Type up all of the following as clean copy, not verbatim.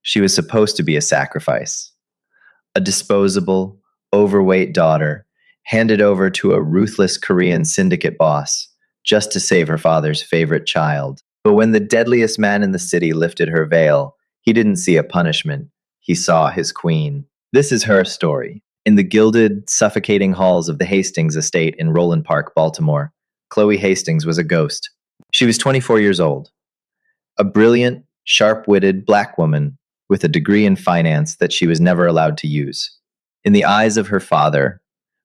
She was supposed to be a sacrifice, a disposable, overweight daughter handed over to a ruthless Korean syndicate boss just to save her father's favorite child. But when the deadliest man in the city lifted her veil, he didn't see a punishment. He saw his queen. This is her story. In the gilded, suffocating halls of the Hastings estate in Roland Park, Baltimore, Chloe Hastings was a ghost. She was 24 years old, a brilliant, sharp-witted black woman with a degree in finance that she was never allowed to use. In the eyes of her father,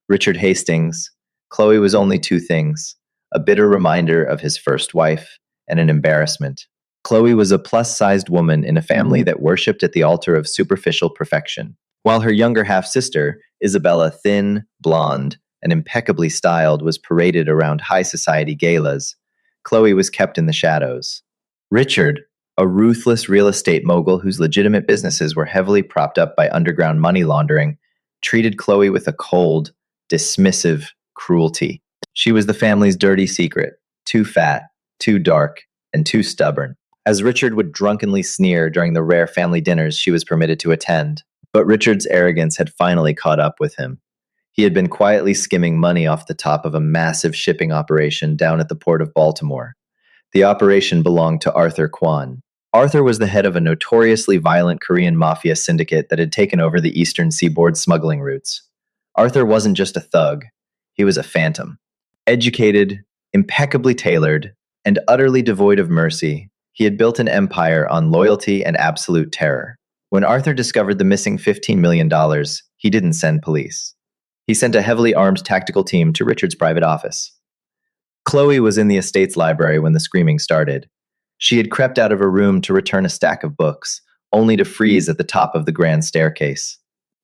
Richard Hastings, Chloe was only two things: a bitter reminder of his first wife and an embarrassment. Chloe was a plus-sized woman in a family that worshipped at the altar of superficial perfection, while her younger half-sister, Isabella, thin, blonde, and impeccably styled, was paraded around high society galas. Chloe was kept in the shadows. Richard, a ruthless real estate mogul whose legitimate businesses were heavily propped up by underground money laundering, treated Chloe with a cold, dismissive cruelty. She was the family's dirty secret, too fat, too dark, and too stubborn. As Richard would drunkenly sneer during the rare family dinners she was permitted to attend. But Richard's arrogance had finally caught up with him. He had been quietly skimming money off the top of a massive shipping operation down at the port of Baltimore. The operation belonged to Arthur Kwan. Arthur was the head of a notoriously violent Korean Mafia syndicate that had taken over the eastern seaboard smuggling routes. Arthur wasn't just a thug, he was a phantom. Educated, impeccably tailored, and utterly devoid of mercy, he had built an empire on loyalty and absolute terror. When Arthur discovered the missing $15 million, he didn't send police. He sent a heavily armed tactical team to Richard's private office. Chloe was in the estate's library when the screaming started. She had crept out of her room to return a stack of books, only to freeze at the top of the grand staircase.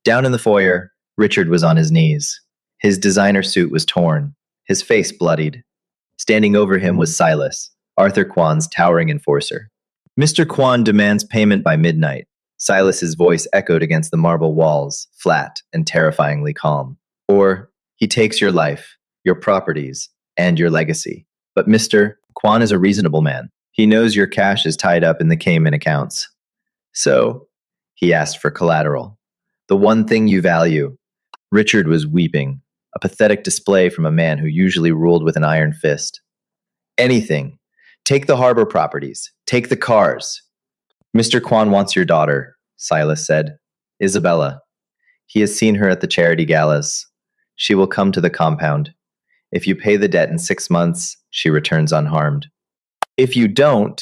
Down in the foyer, Richard was on his knees. His designer suit was torn, his face bloodied. Standing over him was Silas, Arthur Kwan's towering enforcer. "Mr. Kwan demands payment by midnight." Silas's voice echoed against the marble walls, flat and terrifyingly calm. "Or he takes your life, your properties, and your legacy. But Mr. Kwan is a reasonable man. He knows your cash is tied up in the Cayman accounts. So, he asked for collateral. The one thing you value." Richard was weeping, a pathetic display from a man who usually ruled with an iron fist. "Anything. Take the harbor properties. Take the cars." "Mr. Kwan wants your daughter," Silas said. "Isabella. He has seen her at the charity galas. She will come to the compound. If you pay the debt in 6 months, she returns unharmed. If you don't,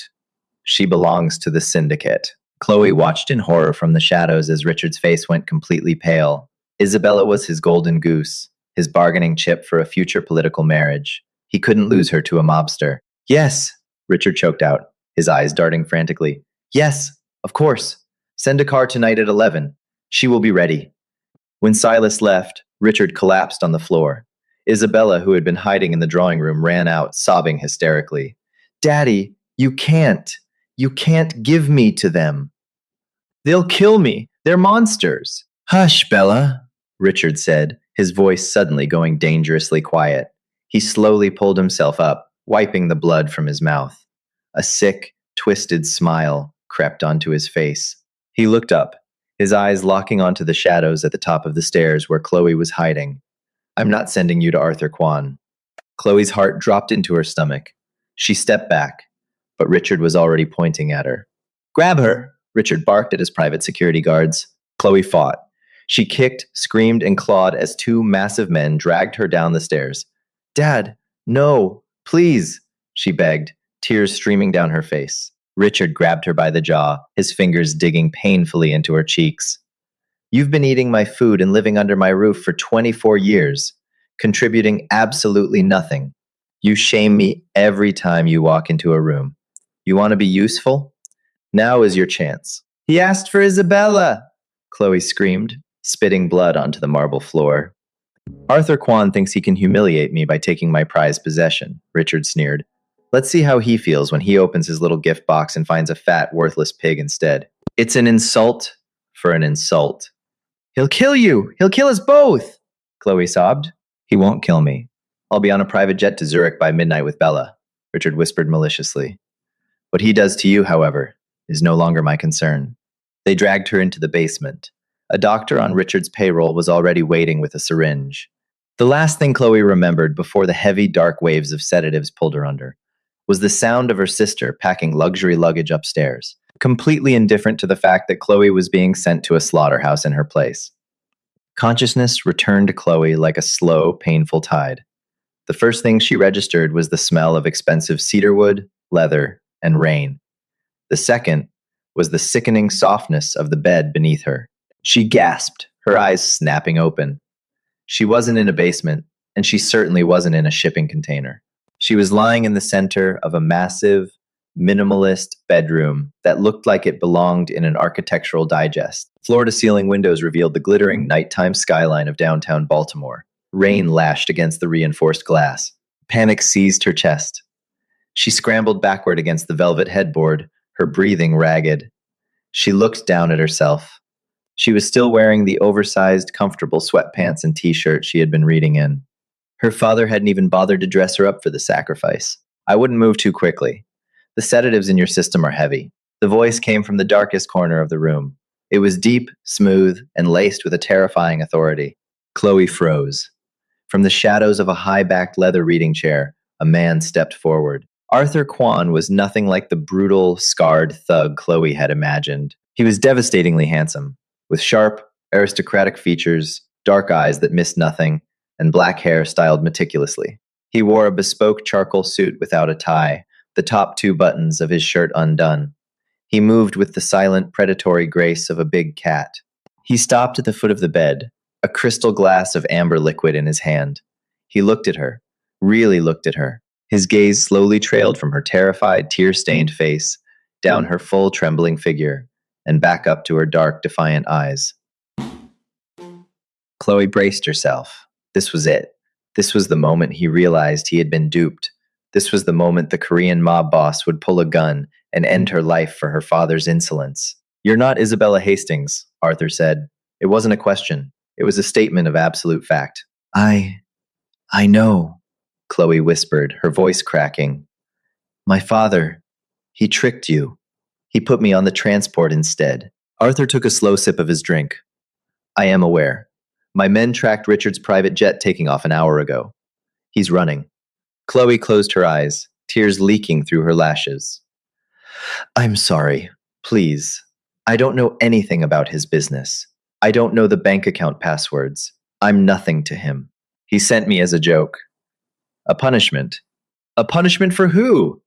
she belongs to the syndicate." Chloe watched in horror from the shadows as Richard's face went completely pale. Isabella was his golden goose, his bargaining chip for a future political marriage. He couldn't lose her to a mobster. "Yes," Richard choked out, his eyes darting frantically. "Yes, of course. Send a car tonight at 11. She will be ready." When Silas left, Richard collapsed on the floor. Isabella, who had been hiding in the drawing room, ran out, sobbing hysterically. "Daddy, you can't. You can't give me to them. They'll kill me. They're monsters." "Hush, Bella," Richard said, his voice suddenly going dangerously quiet. He slowly pulled himself up, wiping the blood from his mouth. A sick, twisted smile crept onto his face. He looked up, his eyes locking onto the shadows at the top of the stairs where Chloe was hiding. "I'm not sending you to Arthur Kwan." Chloe's heart dropped into her stomach. She stepped back, but Richard was already pointing at her. "Grab her!" Richard barked at his private security guards. Chloe fought. She kicked, screamed, and clawed as two massive men dragged her down the stairs. "Dad, no, please," she begged, tears streaming down her face. Richard grabbed her by the jaw, his fingers digging painfully into her cheeks. "You've been eating my food and living under my roof for 24 years, contributing absolutely nothing. You shame me every time you walk into a room. You want to be useful? Now is your chance." "He asked for Isabella," Chloe screamed, spitting blood onto the marble floor. "Arthur Kwan thinks he can humiliate me by taking my prized possession," Richard sneered. "Let's see how he feels when he opens his little gift box and finds a fat, worthless pig instead. It's an insult for an insult." "He'll kill you! He'll kill us both!" Chloe sobbed. "He won't kill me. I'll be on a private jet to Zurich by midnight with Bella," Richard whispered maliciously. "What he does to you, however, is no longer my concern." They dragged her into the basement. A doctor on Richard's payroll was already waiting with a syringe. The last thing Chloe remembered before the heavy, dark waves of sedatives pulled her under was the sound of her sister packing luxury luggage upstairs, completely indifferent to the fact that Chloe was being sent to a slaughterhouse in her place. Consciousness returned to Chloe like a slow, painful tide. The first thing she registered was the smell of expensive cedarwood, leather, and rain. The second was the sickening softness of the bed beneath her. She gasped, her eyes snapping open. She wasn't in a basement, and she certainly wasn't in a shipping container. She was lying in the center of a massive, minimalist bedroom that looked like it belonged in an architectural digest. Floor to ceiling windows revealed the glittering nighttime skyline of downtown Baltimore. Rain lashed against the reinforced glass. Panic seized her chest. She scrambled backward against the velvet headboard, her breathing ragged. She looked down at herself. She was still wearing the oversized, comfortable sweatpants and t-shirt she had been reading in. Her father hadn't even bothered to dress her up for the sacrifice. I wouldn't move too quickly. The sedatives in your system are heavy. The voice came from the darkest corner of the room. It was deep, smooth, and laced with a terrifying authority. Chloe froze. From the shadows of a high-backed leather reading chair, a man stepped forward. Arthur Kwan was nothing like the brutal, scarred thug Chloe had imagined. He was devastatingly handsome, with sharp, aristocratic features, dark eyes that missed nothing, and black hair styled meticulously. He wore a bespoke charcoal suit without a tie, the top two buttons of his shirt undone. He moved with the silent, predatory grace of a big cat. He stopped at the foot of the bed, a crystal glass of amber liquid in his hand. He looked at her, really looked at her. His gaze slowly trailed from her terrified, tear-stained face, down her full, trembling figure, and back up to her dark, defiant eyes. Chloe braced herself. This was it. This was the moment he realized he had been duped. This was the moment the Korean mob boss would pull a gun and end her life for her father's insolence. "You're not Isabella Hastings," Arthur said. It wasn't a question. It was a statement of absolute fact. I know," Chloe whispered, her voice cracking. "My father, he tricked you. He put me on the transport instead." Arthur took a slow sip of his drink. "I am aware. My men tracked Richard's private jet taking off an hour ago. He's running." Chloe closed her eyes, tears leaking through her lashes. "I'm sorry. Please. I don't know anything about his business. I don't know the bank account passwords. I'm nothing to him. He sent me as a joke." "A punishment." "A punishment for who?"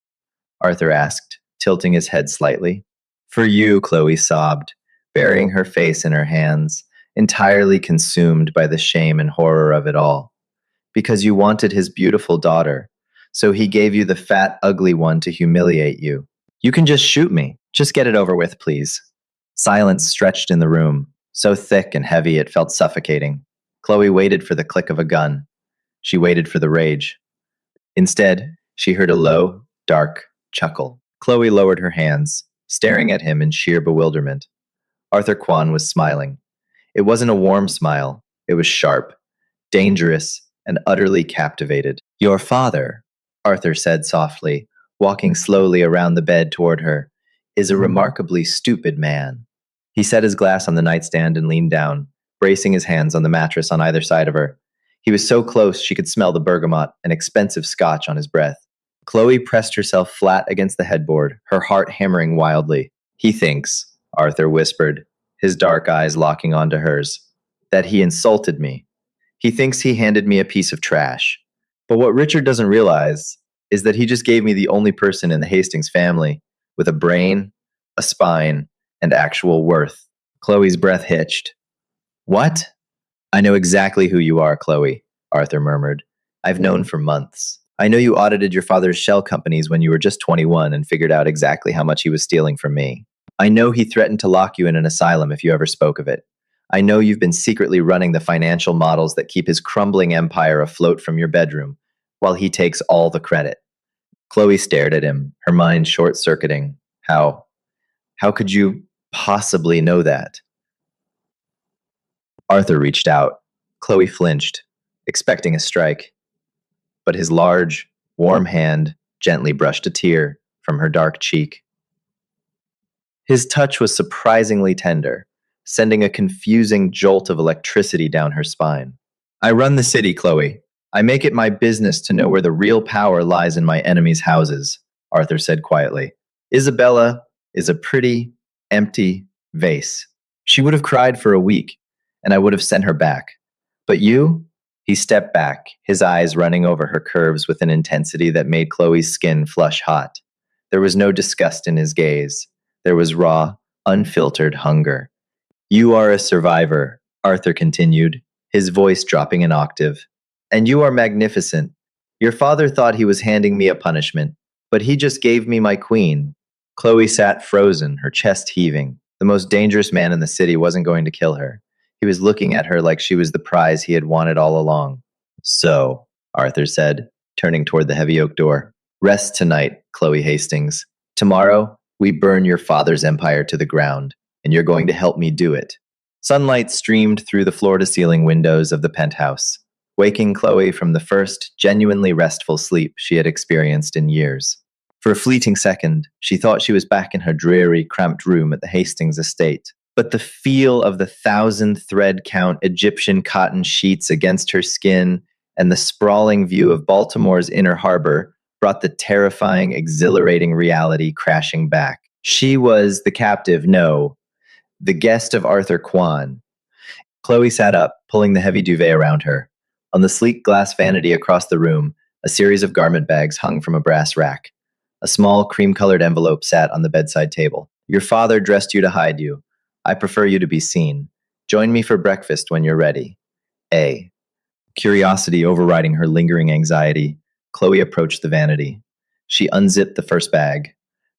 Arthur asked, tilting his head slightly. "For you," Chloe sobbed, burying her face in her hands, entirely consumed by the shame and horror of it all. "Because you wanted his beautiful daughter, so he gave you the fat, ugly one to humiliate you. You can just shoot me. Just get it over with, please." Silence stretched in the room, so thick and heavy it felt suffocating. Chloe waited for the click of a gun. She waited for the rage. Instead, she heard a low, dark chuckle. Chloe lowered her hands, staring at him in sheer bewilderment. Arthur Kwan was smiling. It wasn't a warm smile. It was sharp, dangerous, and utterly captivated. "Your father," Arthur said softly, walking slowly around the bed toward her, "is a remarkably stupid man." He set his glass on the nightstand and leaned down, bracing his hands on the mattress on either side of her. He was so close she could smell the bergamot and expensive scotch on his breath. Chloe pressed herself flat against the headboard, her heart hammering wildly. "He thinks," Arthur whispered, his dark eyes locking onto hers, "that he insulted me. He thinks he handed me a piece of trash. But what Richard doesn't realize is that he just gave me the only person in the Hastings family with a brain, a spine, and actual worth." Chloe's breath hitched. "What?" "I know exactly who you are, Chloe," Arthur murmured. "I've known for months. I know you audited your father's shell companies when you were just 21 and figured out exactly how much he was stealing from me. I know he threatened to lock you in an asylum if you ever spoke of it. I know you've been secretly running the financial models that keep his crumbling empire afloat from your bedroom, while he takes all the credit." Chloe stared at him, her mind short-circuiting. How could you possibly know that?" Arthur reached out. Chloe flinched, expecting a strike, but his large, warm hand gently brushed a tear from her dark cheek. His touch was surprisingly tender, sending a confusing jolt of electricity down her spine. I run the city, Chloe. I make it my business to know where the real power lies in my enemies' houses, Arthur said quietly. Isabella is a pretty, empty vase. She would have cried for a week, and I would have sent her back. But you? He stepped back, his eyes running over her curves with an intensity that made Chloe's skin flush hot. There was no disgust in his gaze. There was raw, unfiltered hunger. You are a survivor, Arthur continued, his voice dropping an octave. And you are magnificent. Your father thought he was handing me a punishment, but he just gave me my queen. Chloe sat frozen, her chest heaving. The most dangerous man in the city wasn't going to kill her. He was looking at her like she was the prize he had wanted all along. So, Arthur said, turning toward the heavy oak door. Rest tonight, Chloe Hastings. Tomorrow, we burn your father's empire to the ground, and you're going to help me do it. Sunlight streamed through the floor to ceiling windows of the penthouse, waking Chloe from the first genuinely restful sleep she had experienced in years. For a fleeting second, she thought she was back in her dreary, cramped room at the Hastings estate. But the feel of the 1,000 thread count Egyptian cotton sheets against her skin and the sprawling view of Baltimore's inner harbor brought the terrifying, exhilarating reality crashing back. She was the captive, no, the guest of Arthur Kwan. Chloe sat up, pulling the heavy duvet around her. On the sleek glass vanity across the room, a series of garment bags hung from a brass rack. A small, cream-colored envelope sat on the bedside table. Your father dressed you to hide you. I prefer you to be seen. Join me for breakfast when you're ready. A. Curiosity overriding her lingering anxiety, Chloe approached the vanity. She unzipped the first bag.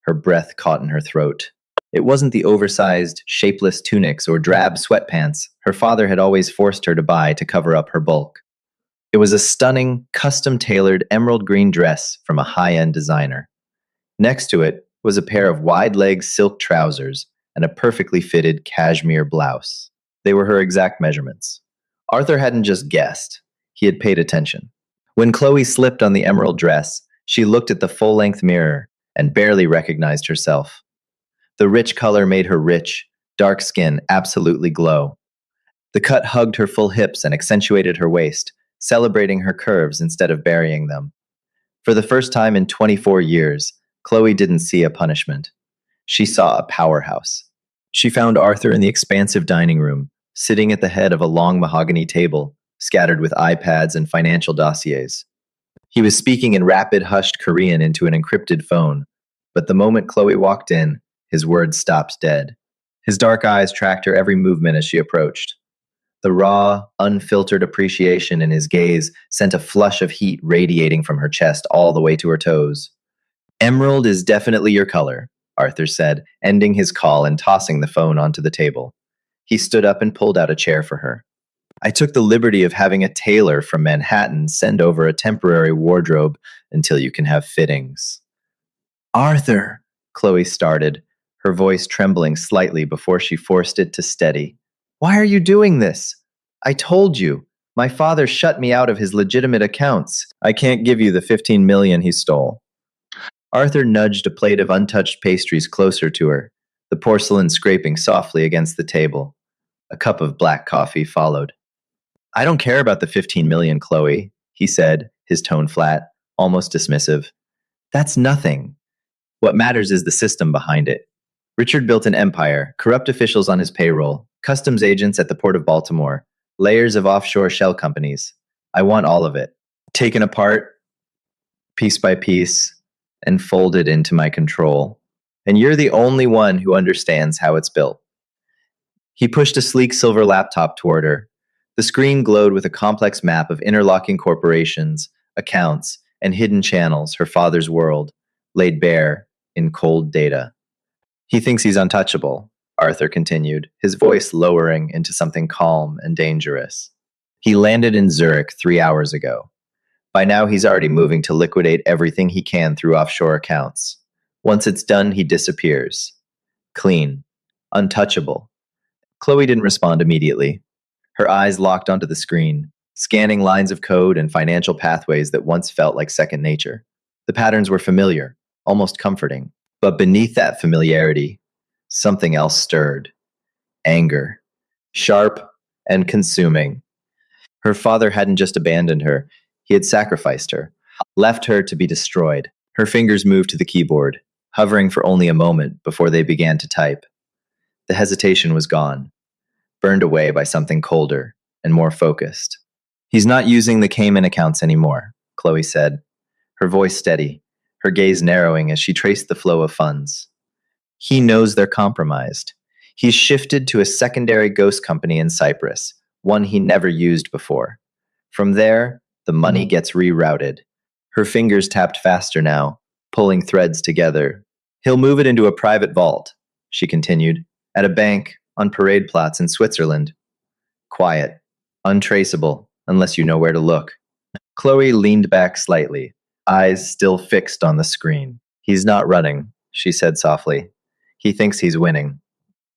Her breath caught in her throat. It wasn't the oversized, shapeless tunics or drab sweatpants her father had always forced her to buy to cover up her bulk. It was a stunning, custom-tailored emerald green dress from a high-end designer. Next to it was a pair of wide-leg silk trousers and a perfectly fitted cashmere blouse. They were her exact measurements. Arthur hadn't just guessed, he had paid attention. When Chloe slipped on the emerald dress, she looked at the full-length mirror and barely recognized herself. The rich color made her rich, dark skin absolutely glow. The cut hugged her full hips and accentuated her waist, celebrating her curves instead of burying them. For the first time in 24 years, Chloe didn't see a punishment. She saw a powerhouse. She found Arthur in the expansive dining room, sitting at the head of a long mahogany table, scattered with iPads and financial dossiers. He was speaking in rapid, hushed Korean into an encrypted phone, but the moment Chloe walked in, his words stopped dead. His dark eyes tracked her every movement as she approached. The raw, unfiltered appreciation in his gaze sent a flush of heat radiating from her chest all the way to her toes. Emerald is definitely your color, Arthur said, ending his call and tossing the phone onto the table. He stood up and pulled out a chair for her. I took the liberty of having a tailor from Manhattan send over a temporary wardrobe until you can have fittings. Arthur, Chloe started, her voice trembling slightly before she forced it to steady. Why are you doing this? I told you. My father shut me out of his legitimate accounts. I can't give you the 15 million he stole. Arthur nudged a plate of untouched pastries closer to her, the porcelain scraping softly against the table. A cup of black coffee followed. I don't care about the 15 million, Chloe, he said, his tone flat, almost dismissive. That's nothing. What matters is the system behind it. Richard built an empire, corrupt officials on his payroll, customs agents at the Port of Baltimore, layers of offshore shell companies. I want all of it, taken apart, piece by piece, and folded into my control. And you're the only one who understands how it's built. He pushed a sleek silver laptop toward her. The screen glowed with a complex map of interlocking corporations, accounts, and hidden channels, her father's world, laid bare in cold data. He thinks he's untouchable, Arthur continued, his voice lowering into something calm and dangerous. He landed in Zurich 3 hours ago. By now, he's already moving to liquidate everything he can through offshore accounts. Once it's done, he disappears. Clean. Untouchable. Chloe didn't respond immediately. Her eyes locked onto the screen, scanning lines of code and financial pathways that once felt like second nature. The patterns were familiar, almost comforting. But beneath that familiarity, Something else stirred. Anger. Sharp and consuming. Her father hadn't just abandoned her, he had sacrificed her, left her to be destroyed. Her fingers moved to the keyboard, hovering for only a moment before they began to type. The hesitation was gone, burned away by something colder and more focused. He's not using the Cayman accounts anymore, Chloe said, her voice steady, her gaze narrowing as she traced the flow of funds. He knows they're compromised. He's shifted to a secondary ghost company in Cyprus, one he never used before. From there, the money gets rerouted. Her fingers tapped faster now, pulling threads together. He'll move it into a private vault, she continued, at a bank on Parade Platz in Switzerland. Quiet, untraceable, unless you know where to look. Chloe leaned back slightly, eyes still fixed on the screen. He's not running, she said softly. He thinks he's winning.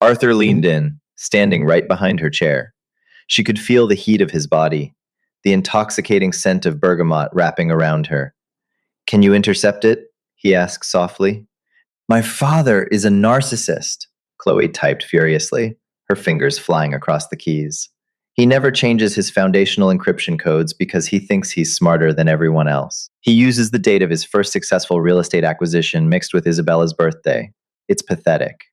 Arthur leaned in, standing right behind her chair. She could feel the heat of his body, the intoxicating scent of bergamot wrapping around her. Can you intercept it? He asked softly. My father is a narcissist, Chloe typed furiously, her fingers flying across the keys. He never changes his foundational encryption codes because he thinks he's smarter than everyone else. He uses the date of his first successful real estate acquisition mixed with Isabella's birthday. It's pathetic.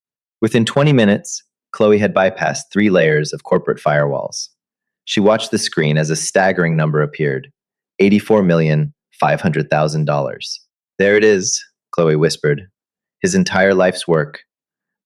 Within 20 minutes, Chloe had bypassed 3 layers of corporate firewalls. She watched the screen as a staggering number appeared, $84,500,000. There it is, Chloe whispered. His entire life's work.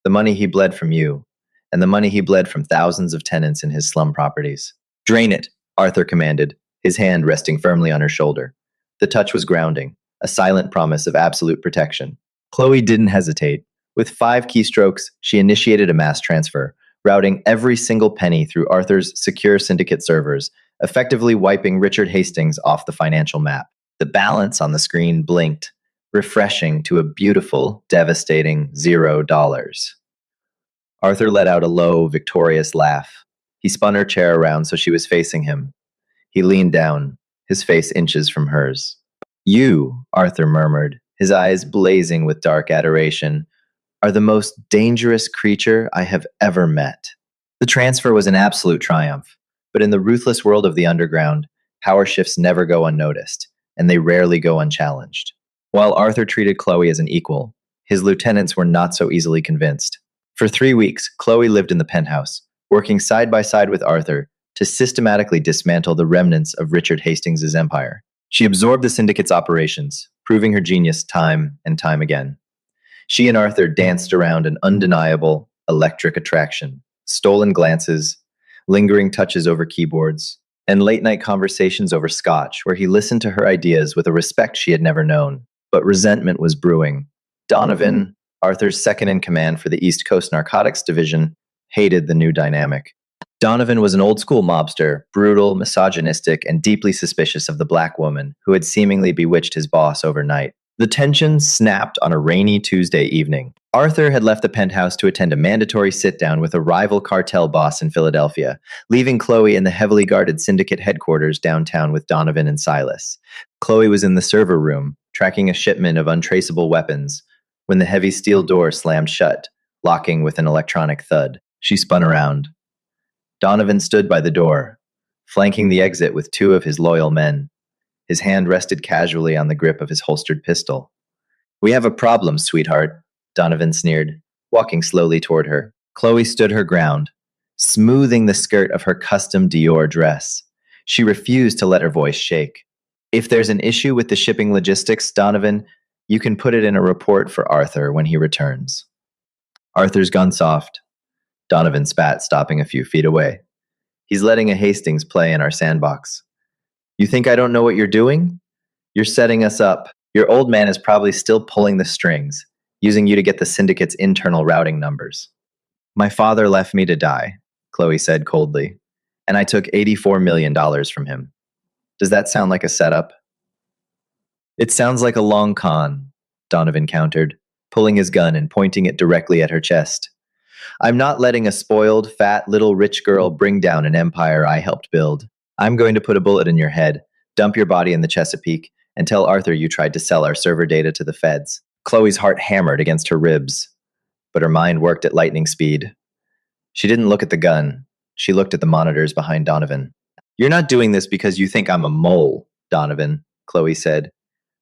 The money he bled from you, and the money he bled from thousands of tenants in his slum properties. Drain it, Arthur commanded, his hand resting firmly on her shoulder. The touch was grounding, a silent promise of absolute protection. Chloe didn't hesitate. With 5 keystrokes, she initiated a mass transfer, routing every single penny through Arthur's secure syndicate servers, effectively wiping Richard Hastings off the financial map. The balance on the screen blinked, refreshing to a beautiful, devastating $0. Arthur let out a low, victorious laugh. He spun her chair around so she was facing him. He leaned down, his face inches from hers. You, Arthur murmured, his eyes blazing with dark adoration, are the most dangerous creature I have ever met. The transfer was an absolute triumph, but in the ruthless world of the underground, power shifts never go unnoticed, and they rarely go unchallenged. While Arthur treated Chloe as an equal, his lieutenants were not so easily convinced. For 3 weeks, Chloe lived in the penthouse, working side by side with Arthur to systematically dismantle the remnants of Richard Hastings' empire. She absorbed the syndicate's operations, proving her genius time and time again. She and Arthur danced around an undeniable, electric attraction, stolen glances, lingering touches over keyboards, and late-night conversations over scotch where he listened to her ideas with a respect she had never known. But resentment was brewing. Donovan, Arthur's second-in-command for the East Coast Narcotics Division, hated the new dynamic. Donovan was an old-school mobster, brutal, misogynistic, and deeply suspicious of the black woman who had seemingly bewitched his boss overnight. The tension snapped on a rainy Tuesday evening. Arthur had left the penthouse to attend a mandatory sit-down with a rival cartel boss in Philadelphia, leaving Chloe in the heavily guarded syndicate headquarters downtown with Donovan and Silas. Chloe was in the server room, tracking a shipment of untraceable weapons, when the heavy steel door slammed shut, locking with an electronic thud. She spun around. Donovan stood by the door, flanking the exit with 2 of his loyal men. His hand rested casually on the grip of his holstered pistol. We have a problem, sweetheart, Donovan sneered, walking slowly toward her. Chloe stood her ground, smoothing the skirt of her custom Dior dress. She refused to let her voice shake. If there's an issue with the shipping logistics, Donovan, you can put it in a report for Arthur when he returns. Arthur's gone soft. Donovan spat, stopping a few feet away. He's letting a Hastings play in our sandbox. You think I don't know what you're doing? You're setting us up. Your old man is probably still pulling the strings, using you to get the syndicate's internal routing numbers. My father left me to die, Chloe said coldly, and I took $84 million from him. Does that sound like a setup? It sounds like a long con, Donovan countered, pulling his gun and pointing it directly at her chest. I'm not letting a spoiled, fat, little rich girl bring down an empire I helped build. I'm going to put a bullet in your head, dump your body in the Chesapeake, and tell Arthur you tried to sell our server data to the feds. Chloe's heart hammered against her ribs. but her mind worked at lightning speed. She didn't look at the gun. She looked at the monitors behind Donovan. You're not doing this because you think I'm a mole, Donovan, Chloe said,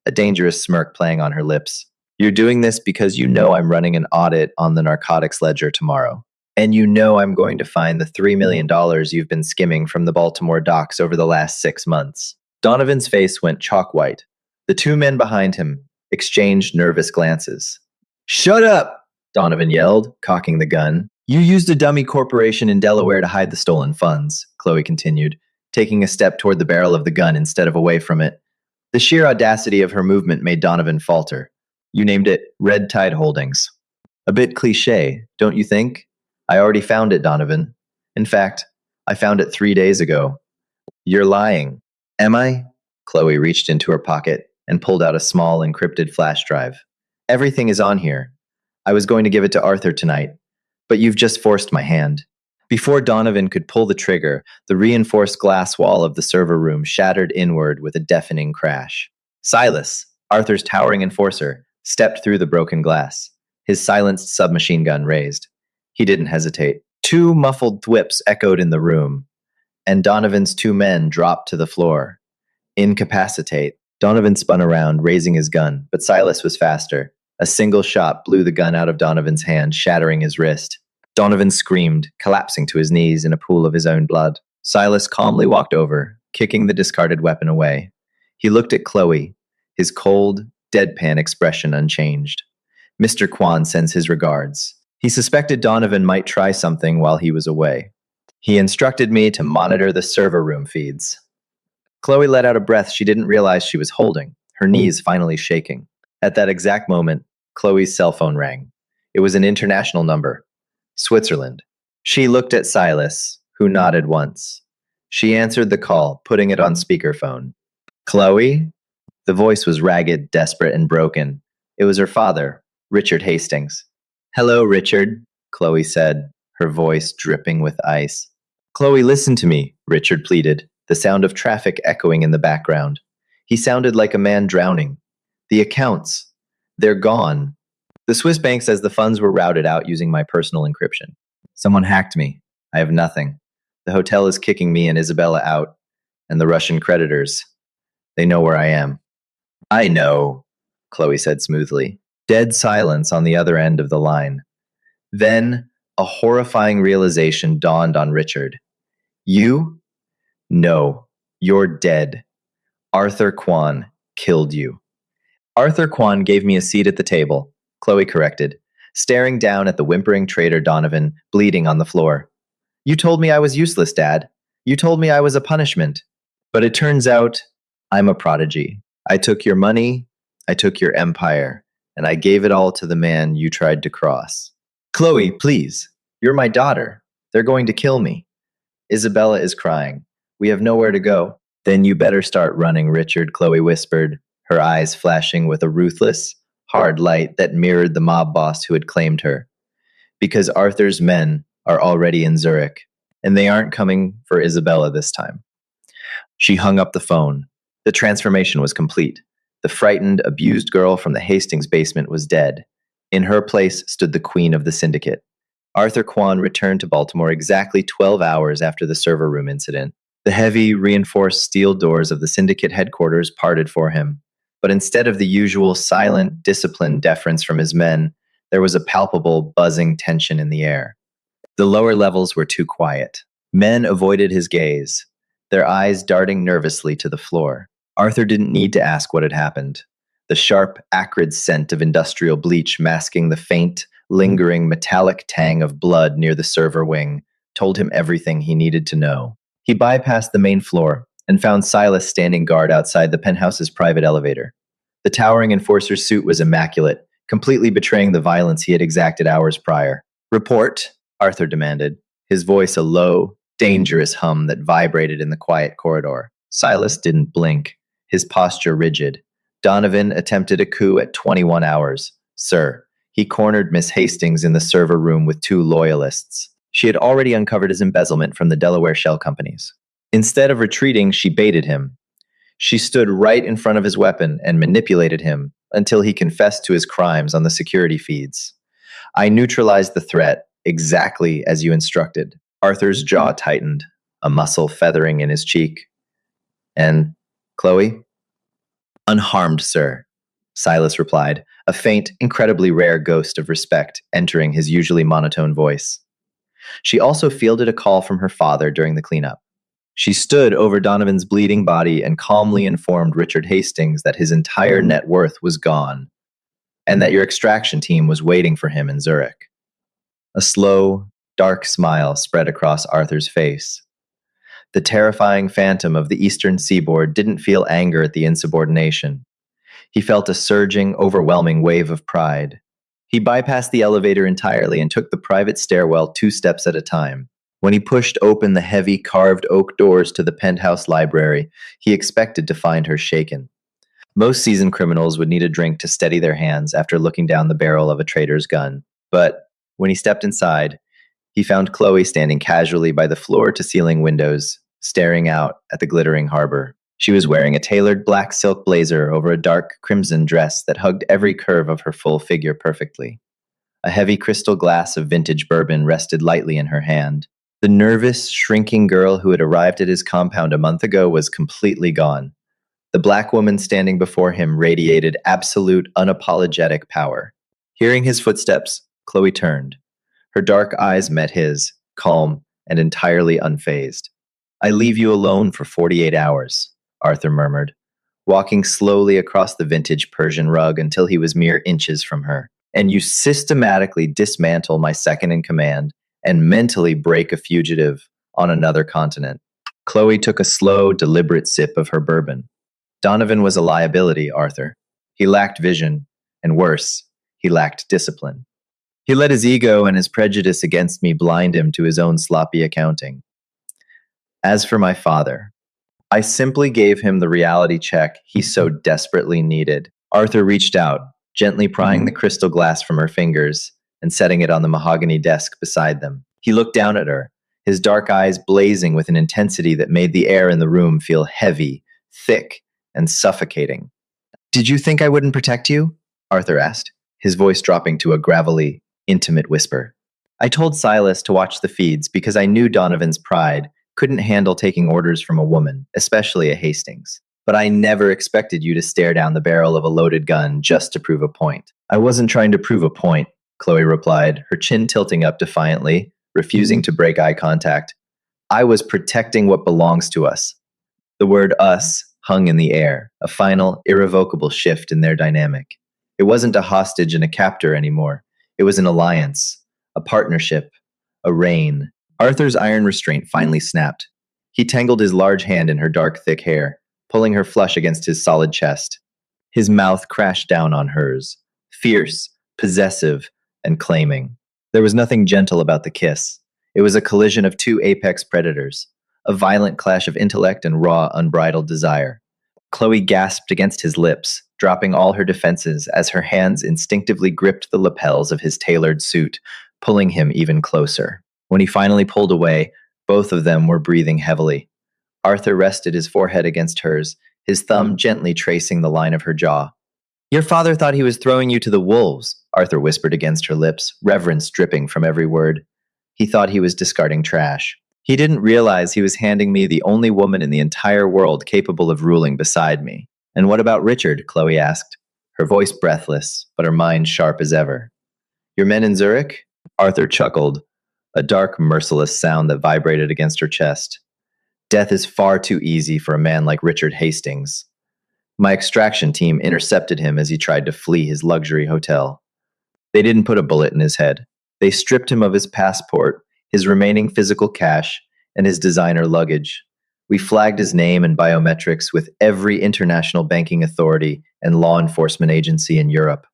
a dangerous smirk playing on her lips. You're doing this because you know I'm running an audit on the narcotics ledger tomorrow. And you know I'm going to find the $3 million you've been skimming from the Baltimore docks over the last 6 months. Donovan's face went chalk white. The two men behind him exchanged nervous glances. Shut up! Donovan yelled, cocking the gun. You used a dummy corporation in Delaware to hide the stolen funds, Chloe continued, taking a step toward the barrel of the gun instead of away from it. The sheer audacity of her movement made Donovan falter. You named it Red Tide Holdings. A bit cliche, don't you think? I already found it, Donovan. In fact, I found it 3 days ago. You're lying. Am I? Chloe reached into her pocket and pulled out a small encrypted flash drive. Everything is on here. I was going to give it to Arthur tonight, but you've just forced my hand. Before Donovan could pull the trigger, the reinforced glass wall of the server room shattered inward with a deafening crash. Silas, Arthur's towering enforcer, stepped through the broken glass, his silenced submachine gun raised. He didn't hesitate. 2 muffled thwips echoed in the room, and Donovan's 2 men dropped to the floor. Incapacitate. Donovan spun around, raising his gun, but Silas was faster. A single shot blew the gun out of Donovan's hand, shattering his wrist. Donovan screamed, collapsing to his knees in a pool of his own blood. Silas calmly walked over, kicking the discarded weapon away. He looked at Chloe, his cold, deadpan expression unchanged. Mr. Kwan sends his regards. He suspected Donovan might try something while he was away. He instructed me to monitor the server room feeds. Chloe let out a breath she didn't realize she was holding, her knees finally shaking. At that exact moment, Chloe's cell phone rang. It was an international number. Switzerland. She looked at Silas, who nodded once. She answered the call, putting it on speakerphone. Chloe? The voice was ragged, desperate, and broken. It was her father, Richard Hastings. Hello, Richard, Chloe said, her voice dripping with ice. Chloe, listen to me, Richard pleaded, the sound of traffic echoing in the background. He sounded like a man drowning. The accounts. They're gone. The Swiss bank says the funds were routed out using my personal encryption. Someone hacked me. I have nothing. The hotel is kicking me and Isabella out, and the Russian creditors. They know where I am. I know, Chloe said smoothly. Dead silence on the other end of the line. Then, a horrifying realization dawned on Richard. You? No, you're dead. Arthur Kwan killed you. Arthur Kwan gave me a seat at the table, Chloe corrected, staring down at the whimpering traitor Donovan, bleeding on the floor. You told me I was useless, Dad. You told me I was a punishment. But it turns out I'm a prodigy. I took your money, I took your empire, and I gave it all to the man you tried to cross. Chloe, please. You're my daughter. They're going to kill me. Isabella is crying. We have nowhere to go. Then you better start running, Richard, Chloe whispered, her eyes flashing with a ruthless, hard light that mirrored the mob boss who had claimed her. Because Arthur's men are already in Zurich, and they aren't coming for Isabella this time. She hung up the phone. The transformation was complete. The frightened, abused girl from the Hastings basement was dead. In her place stood the queen of the syndicate. Arthur Kwan returned to Baltimore exactly 12 hours after the server room incident. The heavy, reinforced steel doors of the syndicate headquarters parted for him. But instead of the usual silent, disciplined deference from his men, there was a palpable, buzzing tension in the air. The lower levels were too quiet. Men avoided his gaze, their eyes darting nervously to the floor. Arthur didn't need to ask what had happened. The sharp, acrid scent of industrial bleach masking the faint, lingering metallic tang of blood near the server wing told him everything he needed to know. He bypassed the main floor and found Silas standing guard outside the penthouse's private elevator. The towering enforcer's suit was immaculate, completely betraying the violence he had exacted hours prior. Report, Arthur demanded, his voice a low, dangerous hum that vibrated in the quiet corridor. Silas didn't blink, his posture rigid. Donovan attempted a coup at 21 hours. Sir, he cornered Miss Hastings in the server room with 2 loyalists. She had already uncovered his embezzlement from the Delaware shell companies. Instead of retreating, she baited him. She stood right in front of his weapon and manipulated him until he confessed to his crimes on the security feeds. I neutralized the threat exactly as you instructed. Arthur's jaw tightened, a muscle feathering in his cheek. And Chloe? Unharmed, sir, Silas replied, a faint, incredibly rare ghost of respect entering his usually monotone voice. She also fielded a call from her father during the cleanup. She stood over Donovan's bleeding body and calmly informed Richard Hastings that his entire net worth was gone and that your extraction team was waiting for him in Zurich. A slow, dark smile spread across Arthur's face. The terrifying phantom of the eastern seaboard didn't feel anger at the insubordination. He felt a surging, overwhelming wave of pride. He bypassed the elevator entirely and took the private stairwell 2 steps at a time. When he pushed open the heavy carved oak doors to the penthouse library, he expected to find her shaken. Most seasoned criminals would need a drink to steady their hands after looking down the barrel of a trader's gun. But when he stepped inside, he found Chloe standing casually by the floor-to-ceiling windows, staring out at the glittering harbor. She was wearing a tailored black silk blazer over a dark crimson dress that hugged every curve of her full figure perfectly. A heavy crystal glass of vintage bourbon rested lightly in her hand. The nervous, shrinking girl who had arrived at his compound a month ago was completely gone. The black woman standing before him radiated absolute, unapologetic power. Hearing his footsteps, Chloe turned. Her dark eyes met his, calm and entirely unfazed. I leave you alone for 48 hours, Arthur murmured, walking slowly across the vintage Persian rug until he was mere inches from her. And you systematically dismantle my second in command and mentally break a fugitive on another continent. Chloe took a slow, deliberate sip of her bourbon. Donovan was a liability, Arthur. He lacked vision, and worse, he lacked discipline. He let his ego and his prejudice against me blind him to his own sloppy accounting. As for my father, I simply gave him the reality check he so desperately needed. Arthur reached out, gently prying the crystal glass from her fingers and setting it on the mahogany desk beside them. He looked down at her, his dark eyes blazing with an intensity that made the air in the room feel heavy, thick, and suffocating. Did you think I wouldn't protect you? Arthur asked, his voice dropping to a gravelly, intimate whisper. I told Silas to watch the feeds because I knew Donovan's pride couldn't handle taking orders from a woman, especially a Hastings. But I never expected you to stare down the barrel of a loaded gun just to prove a point. I wasn't trying to prove a point, Chloe replied, her chin tilting up defiantly, refusing to break eye contact. I was protecting what belongs to us. The word us hung in the air, a final, irrevocable shift in their dynamic. It wasn't a hostage and a captor anymore. It was an alliance, a partnership, a reign. Arthur's iron restraint finally snapped. He tangled his large hand in her dark, thick hair, pulling her flush against his solid chest. His mouth crashed down on hers, fierce, possessive, and claiming. There was nothing gentle about the kiss. It was a collision of two apex predators, a violent clash of intellect and raw, unbridled desire. Chloe gasped against his lips, dropping all her defenses as her hands instinctively gripped the lapels of his tailored suit, pulling him even closer. When he finally pulled away, both of them were breathing heavily. Arthur rested his forehead against hers, his thumb gently tracing the line of her jaw. Your father thought he was throwing you to the wolves, Arthur whispered against her lips, reverence dripping from every word. He thought he was discarding trash. He didn't realize he was handing me the only woman in the entire world capable of ruling beside me. And what about Richard? Chloe asked, her voice breathless, but her mind sharp as ever. Your men in Zurich? Arthur chuckled, a dark, merciless sound that vibrated against her chest. Death is far too easy for a man like Richard Hastings. My extraction team intercepted him as he tried to flee his luxury hotel. They didn't put a bullet in his head. They stripped him of his passport, his remaining physical cash, and his designer luggage. We flagged his name and biometrics with every international banking authority and law enforcement agency in Europe.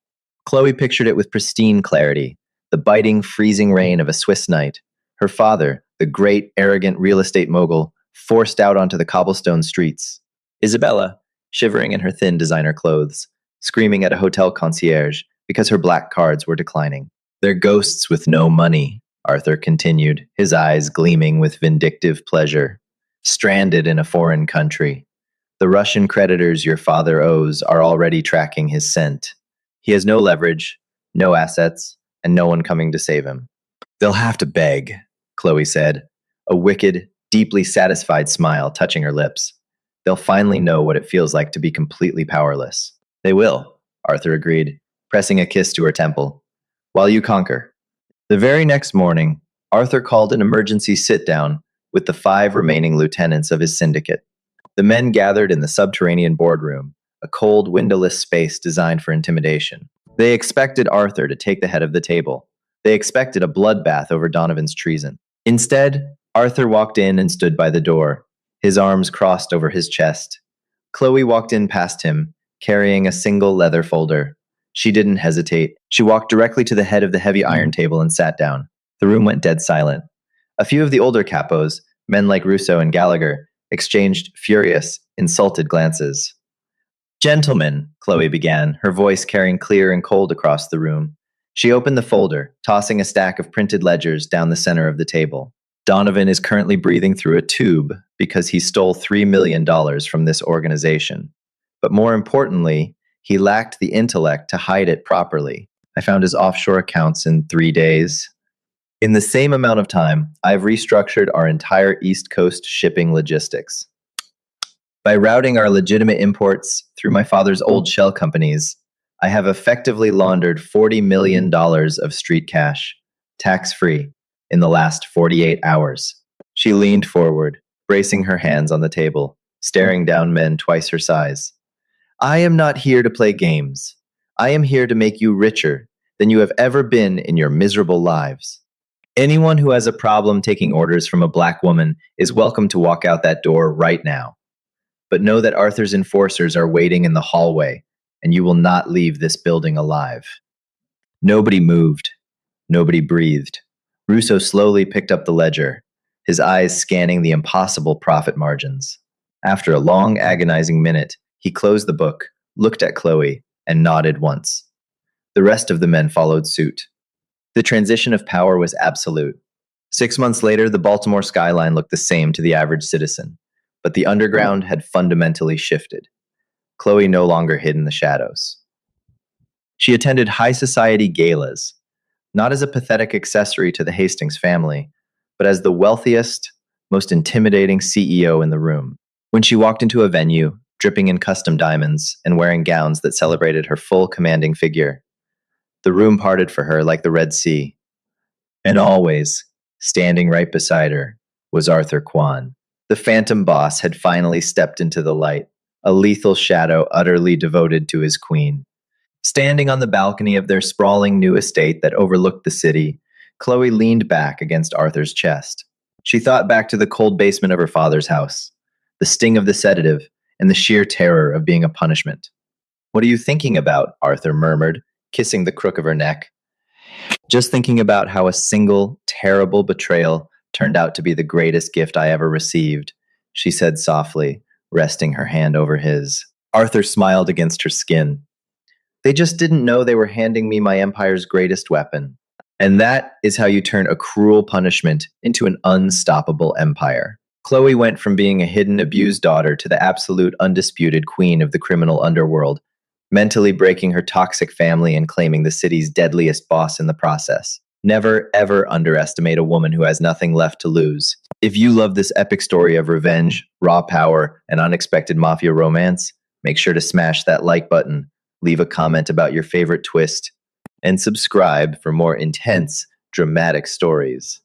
Chloe pictured it with pristine clarity, the biting, freezing rain of a Swiss night. Her father, the great, arrogant real estate mogul, forced out onto the cobblestone streets. Isabella, shivering in her thin designer clothes, screaming at a hotel concierge because her black cards were declining. They're ghosts with no money, Arthur continued, his eyes gleaming with vindictive pleasure. Stranded in a foreign country. The Russian creditors your father owes are already tracking his scent. He has no leverage, no assets, and no one coming to save him. They'll have to beg, Chloe said, a wicked, deeply satisfied smile touching her lips. They'll finally know what it feels like to be completely powerless. They will, Arthur agreed, pressing a kiss to her temple. While you conquer. The very next morning, Arthur called an emergency sit-down with the 5 remaining lieutenants of his syndicate. The men gathered in the subterranean boardroom, a cold, windowless space designed for intimidation. They expected Arthur to take the head of the table. They expected a bloodbath over Donovan's treason. Instead, Arthur walked in and stood by the door, his arms crossed over his chest. Chloe walked in past him, carrying a single leather folder. She didn't hesitate. She walked directly to the head of the heavy iron table and sat down. The room went dead silent. A few of the older capos, men like Russo and Gallagher, exchanged furious, insulted glances. Gentlemen, Chloe began, her voice carrying clear and cold across the room. She opened the folder, tossing a stack of printed ledgers down the center of the table. Donovan is currently breathing through a tube because he stole $3 million from this organization. But more importantly, he lacked the intellect to hide it properly. I found his offshore accounts in 3 days. In the same amount of time, I've restructured our entire East Coast shipping logistics. By routing our legitimate imports through my father's old shell companies, I have effectively laundered $40 million of street cash, tax-free, in the last 48 hours. She leaned forward, bracing her hands on the table, staring down men twice her size. I am not here to play games. I am here to make you richer than you have ever been in your miserable lives. Anyone who has a problem taking orders from a black woman is welcome to walk out that door right now. But know that Arthur's enforcers are waiting in the hallway, and you will not leave this building alive. Nobody moved. Nobody breathed. Russo slowly picked up the ledger, his eyes scanning the impossible profit margins. After a long, agonizing minute, he closed the book, looked at Chloe, and nodded once. The rest of the men followed suit. The transition of power was absolute. 6 months later, the Baltimore skyline looked the same to the average citizen, but the underground had fundamentally shifted. Chloe no longer hid in the shadows. She attended high society galas, not as a pathetic accessory to the Hastings family, but as the wealthiest, most intimidating CEO in the room. When she walked into a venue, dripping in custom diamonds and wearing gowns that celebrated her full commanding figure, the room parted for her like the Red Sea. And always, standing right beside her, was Arthur Kwan. The phantom boss had finally stepped into the light, a lethal shadow utterly devoted to his queen. Standing on the balcony of their sprawling new estate that overlooked the city, Chloe leaned back against Arthur's chest. She thought back to the cold basement of her father's house, the sting of the sedative, and the sheer terror of being a punishment. What are you thinking about? Arthur murmured, kissing the crook of her neck. Just thinking about how a single, terrible betrayal turned out to be the greatest gift I ever received, she said softly, resting her hand over his. Arthur smiled against her skin. They just didn't know they were handing me my empire's greatest weapon. And that is how you turn a cruel punishment into an unstoppable empire. Chloe went from being a hidden, abused daughter to the absolute, undisputed queen of the criminal underworld, mentally breaking her toxic family and claiming the city's deadliest boss in the process. Never, ever underestimate a woman who has nothing left to lose. If you love this epic story of revenge, raw power, and unexpected mafia romance, make sure to smash that like button, leave a comment about your favorite twist, and subscribe for more intense, dramatic stories.